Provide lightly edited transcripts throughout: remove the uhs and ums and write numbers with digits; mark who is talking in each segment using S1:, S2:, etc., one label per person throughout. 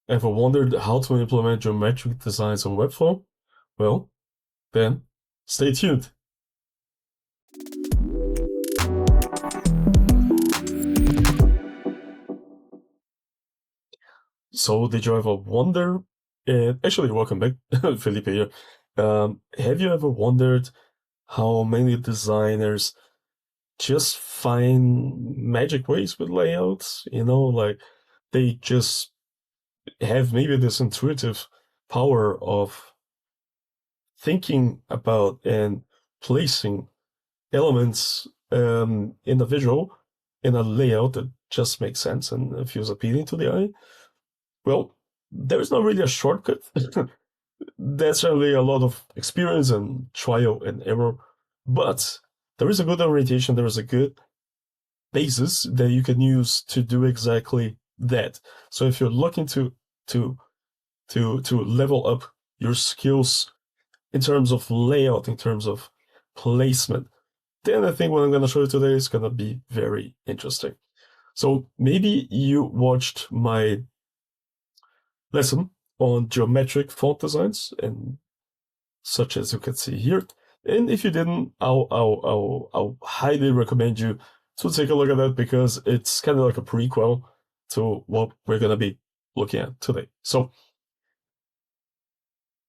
S1: Ever wondered how to implement geometric designs on Webflow? Well, then stay tuned. So, did you ever wonder? And actually, welcome back, Felipe here. Have you ever wondered how many designers just find magic ways with layouts? Like they just have maybe this intuitive power of thinking about and placing elements in the visual in a layout that just makes sense and feels appealing to the eye. Well, there's not really a shortcut. That's really a lot of experience and trial and error, but there is a good orientation, there is a good basis that you can use to do exactly that. So if you're looking to level up your skills in terms of layout, in terms of placement, then I think what I'm going to show you today is going to be very interesting. So maybe you watched my lesson on geometric font designs, and such as you can see here. And if you didn't, I'll highly recommend you to take a look at that because it's kind of like a prequel to what we're going to be looking at today. So,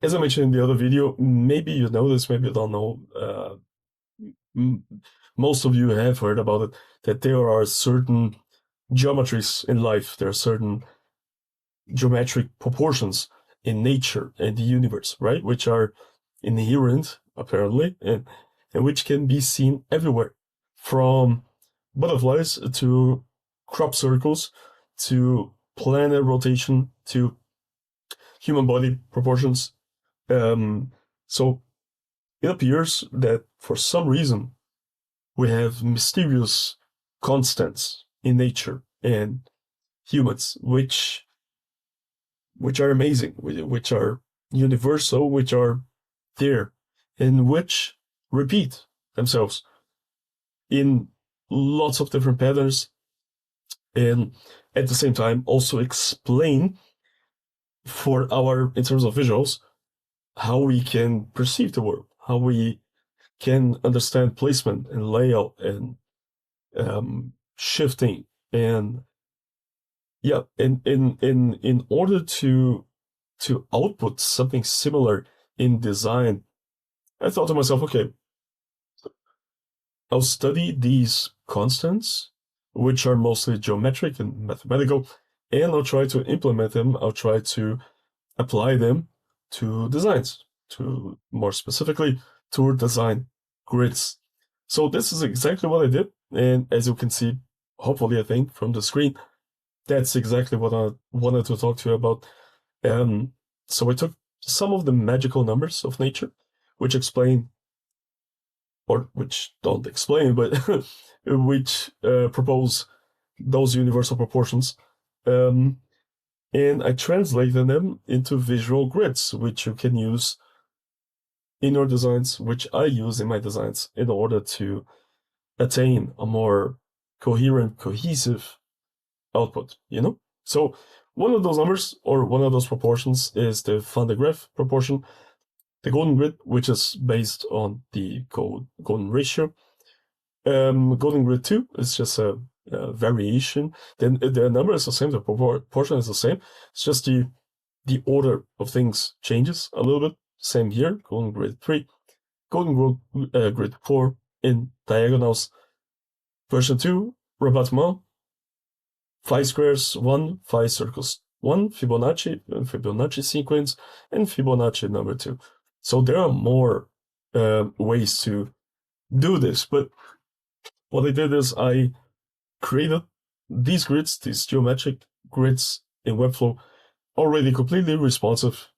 S1: as I mentioned in the other video, maybe you know this, maybe you don't know. Most of you have heard about it, that there are certain geometries in life, there are certain geometric proportions in nature and the universe, right? Which are inherent, apparently, and which can be seen everywhere, from butterflies to crop circles to planet rotation to human body proportions. So it appears that for some reason we have mysterious constants in nature and humans, which are amazing, which are universal, which are there, and which repeat themselves in lots of different patterns, and at the same time also explain for in terms of visuals, how we can perceive the world, how we can understand placement and layout and shifting. And yeah, in order to output something similar in design, I thought to myself, okay, I'll study these constants, which are mostly geometric and mathematical, and I'll try to implement them. I'll try to apply them to designs, to more specifically to design grids. So this is exactly what I did, and as you can see, hopefully I think from the screen, that's exactly what I wanted to talk to you about. So I took some of the magical numbers of nature, which explain, or which don't explain, but which propose those universal proportions. And I translated them into visual grids, which you can use in your designs, which I use in my designs in order to attain a more coherent, cohesive output, So one of those numbers, or one of those proportions, is the Van de Graaff proportion, the golden grid, which is based on the golden ratio. Golden grid 2 is just a variation. Then the number is the same, the proportion is the same. It's just the order of things changes a little bit. Same here, golden grid 3, golden grid 4 in diagonals. Version 2, rabattement, 5 squares 1, 5 circles 1, Fibonacci sequence, and Fibonacci number 2. So there are more ways to do this, but what I did is I created these grids, these geometric grids in Webflow, already completely responsive,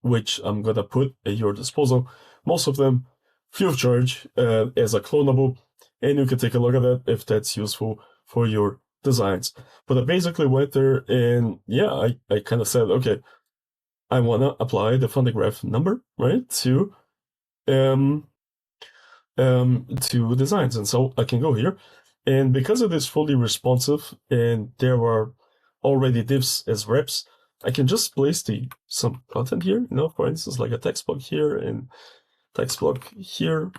S1: which I'm gonna put at your disposal. Most of them free of charge as a clonable, and you can take a look at that if that's useful for your designs. But I basically went there and yeah, I kind of said, okay, I want to apply the Van de Graaff number, right, to designs. And so I can go here, and because it is fully responsive and there are already divs as reps, I can just place some content here, for instance, like a text block here and text block here.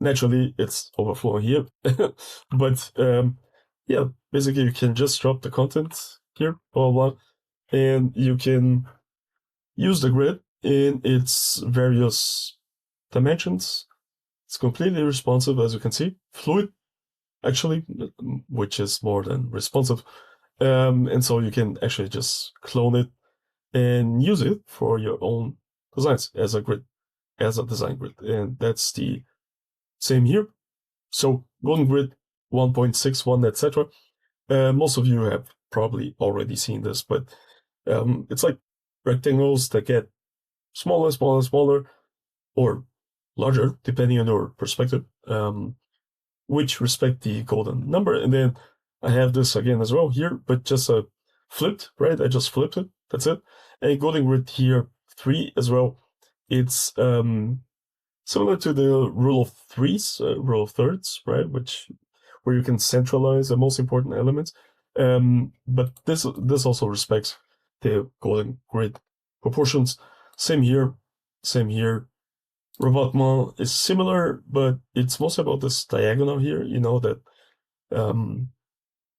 S1: Naturally, it's overflowing here, but yeah, basically you can just drop the content here, blah, blah, blah, and you can use the grid in its various dimensions. It's completely responsive, as you can see, fluid, actually, which is more than responsive. And so you can actually just clone it and use it for your own designs as a grid, as a design grid. And that's the same here. So Golden Grid 1.61, etc. Most of you have probably already seen this, but it's like rectangles that get smaller, smaller, smaller, or larger, depending on your perspective, which respect the golden number. And then I have this again as well here, but just flipped, right? I just flipped it. That's it. And Golden Grid here 3 as well. It's similar to the rule of threes, rule of thirds, right? Where you can centralize the most important elements. But this also respects the Golden Grid proportions. Same here, same here. Revolvement is similar, but it's mostly about this diagonal here, that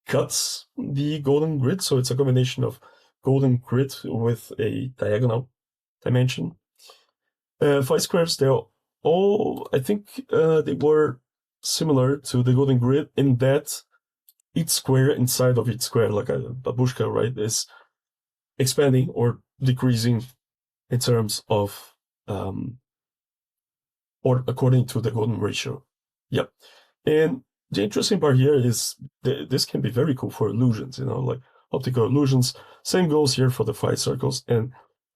S1: cuts the Golden Grid. So it's a combination of Golden Grid with a diagonal dimension. 5 squares, they're all, I think they were similar to the Golden Grid in that each square inside of each square, like a babushka, right, is expanding or decreasing in terms of, or according to the golden ratio. Yep. And the interesting part here is this can be very cool for illusions, like optical illusions. Same goes here for the 5 circles. And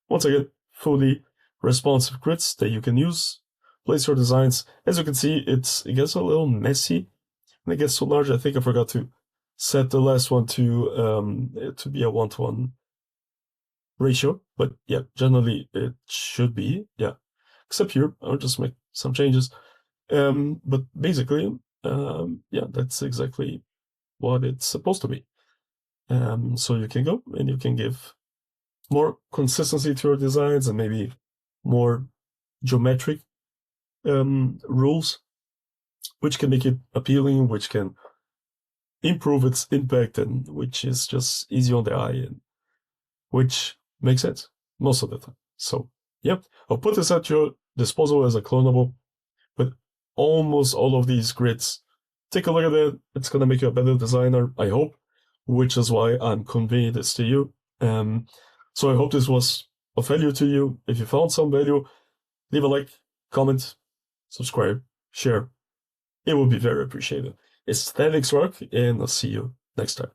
S1: once again, fully responsive grids that you can use. Place your designs. As you can see, it gets a little messy and it gets so large. I think I forgot to set the last one to be a 1-to-1 ratio, but yeah, generally it should be, yeah. Except here, I'll just make some changes. But basically, yeah, that's exactly what it's supposed to be. So you can go and you can give more consistency to your designs and maybe more geometric rules, which can make it appealing, which can improve its impact, and which is just easy on the eye, and which makes sense most of the time. So yeah, I'll put this at your disposal as a clonable with almost all of these grids. Take a look at it. It's gonna make you a better designer, I hope, which is why I'm conveying this to you. So I hope this was of value to you. If you found some value, leave a like, comment, subscribe, share. It would be very appreciated. Aesthetics rock, and I'll see you next time.